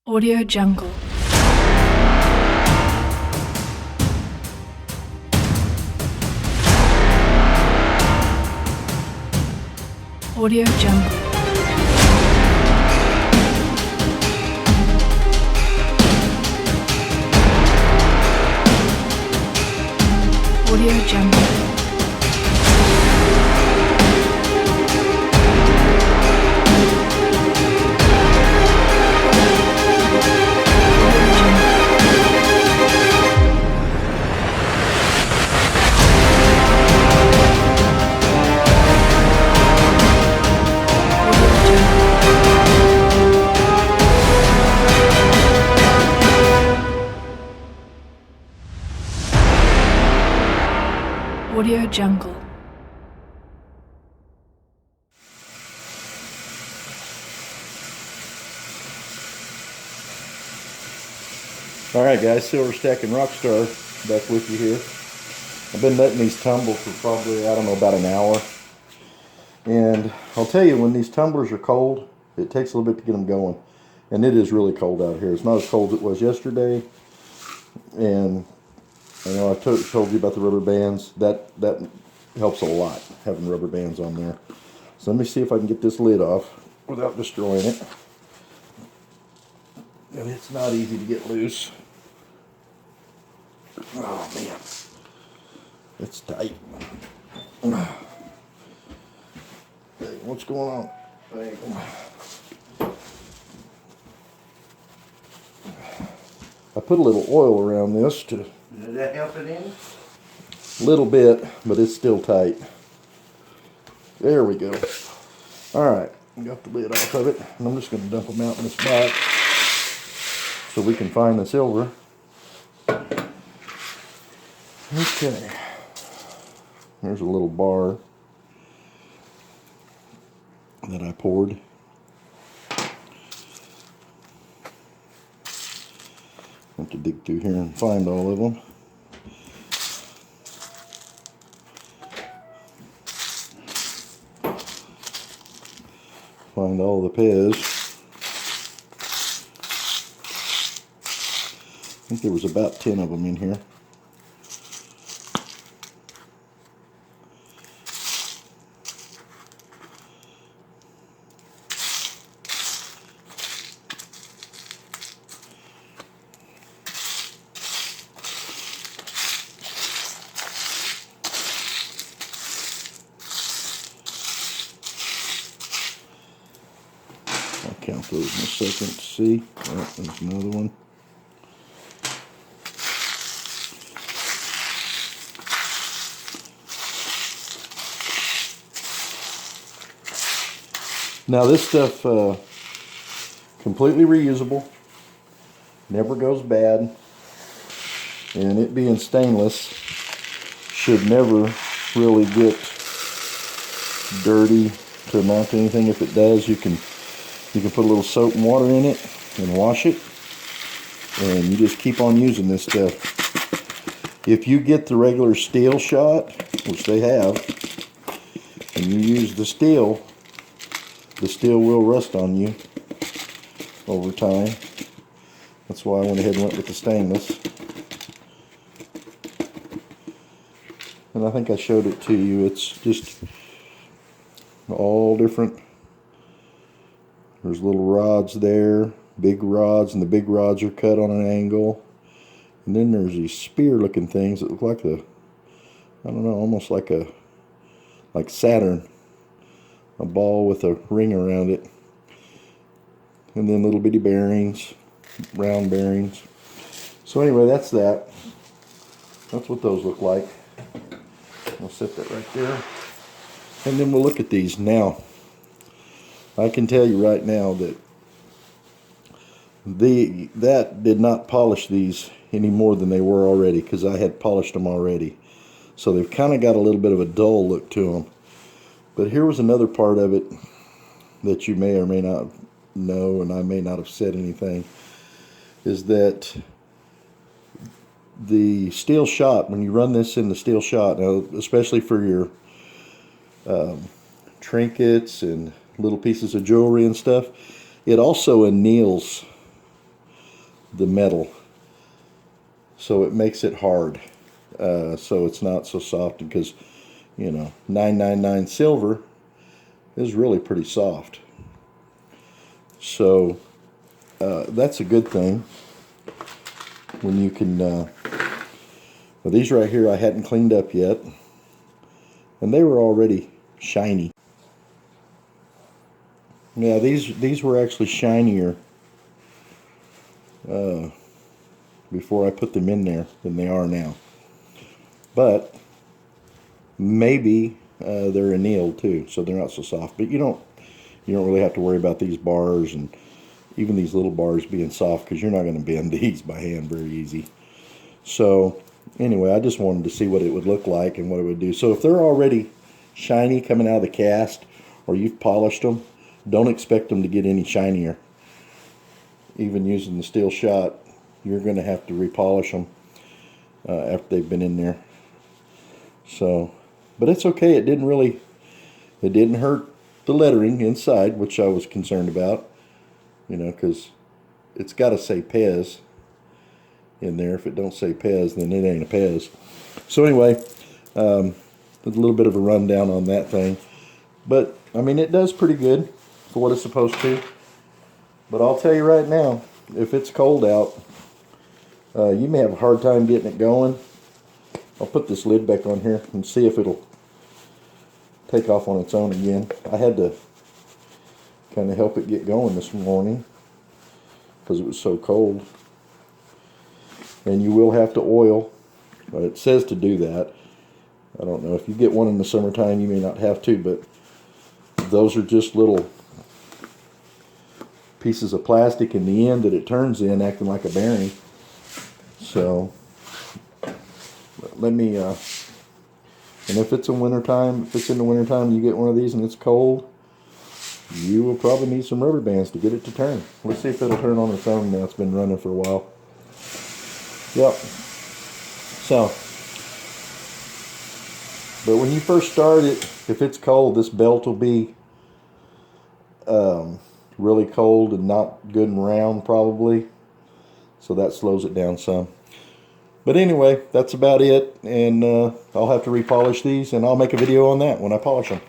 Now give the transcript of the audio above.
Audio Jungle. Audio Jungle. Audio Jungle. Audio Jungle. Alright guys, Silver Stack and Rockstar back with you here. I've been letting these tumble for probably, I don't know, about an hour. And I'll tell you, when these tumblers are cold, it takes a little bit to get them going. And it is really cold out here. It's not as cold as it was yesterday. And I know I told you about the rubber bands. That helps a lot, having rubber bands on there. So let me see if I can get this lid off without destroying it. And it's not easy to get loose. Oh man, it's tight. Hey, what's going on? Hey. I put a little oil around this to... Did that help it in? Little bit, but it's still tight. There we go. Alright, got the lid off of it, and I'm just going to dump them out in this box so we can find the silver. Okay. There's a little bar that I poured. I have to dig through here and find all of them. Find all the PEZ. I think there was about 10 of them in here. I'll count those in a second to see. Oh, there's another one. Now this stuff, completely reusable, never goes bad, and it being stainless should never really get dirty to amount to anything. If it does, you can put a little soap and water in it and wash it, and you just keep on using this stuff. If you get the regular steel shot, which they have, and you use the steel will rust on you over time. That's why I went ahead and went with the stainless. And I think I showed it to you. It's just all different. There's little rods there, big rods, and the big rods are cut on an angle. And then there's these spear looking things that look like I don't know, almost like Saturn. A ball with a ring around it. And then little bitty bearings, round bearings. So anyway, that's that. That's what those look like. I'll set that right there. And then we'll look at these now. I can tell you right now that that did not polish these any more than they were already, because I had polished them already. So they've kind of got a little bit of a dull look to them. But here was another part of it that you may or may not know, and I may not have said anything, is that the steel shot, when you run this in the steel shot, now especially for your trinkets and little pieces of jewelry and stuff, it also anneals the metal. So it makes it hard. So it's not so soft, because, you know, 999 silver is really pretty soft. So that's a good thing when you can. Well, these right here I hadn't cleaned up yet, and they were already shiny. Yeah, these were actually shinier before I put them in there than they are now. But maybe they're annealed too, so they're not so soft. But you don't really have to worry about these bars and even these little bars being soft, because you're not going to bend these by hand very easy. So anyway, I just wanted to see what it would look like and what it would do. So if they're already shiny coming out of the cast, or you've polished them, don't expect them to get any shinier. Even using the steel shot, you're going to have to repolish them after they've been in there. So, but it's okay. It didn't hurt the lettering inside, which I was concerned about. You know, because it's got to say PEZ in there. If it don't say PEZ, then it ain't a PEZ. So anyway, a little bit of a rundown on that thing. But, I mean, it does pretty good for what it's supposed to. But I'll tell you right now, if it's cold out, you may have a hard time getting it going. I'll put this lid back on here and see if it'll take off on its own again. I had to kind of help it get going this morning because it was so cold. And you will have to oil. It says to do that. I don't know. If you get one in the summertime, you may not have to, but those are just little pieces of plastic in the end that it turns in, acting like a bearing. So let me and if it's in wintertime, if it's in the wintertime, you get one of these and it's cold, you will probably need some rubber bands to get it to turn. Let's see if it'll turn on its own now. It's been running for a while. Yep. So, but when you first start it, if it's cold, this belt will be really cold and not good and round probably. So that slows it down some. But anyway, that's about it. And I'll have to repolish these, and I'll make a video on that when I polish them.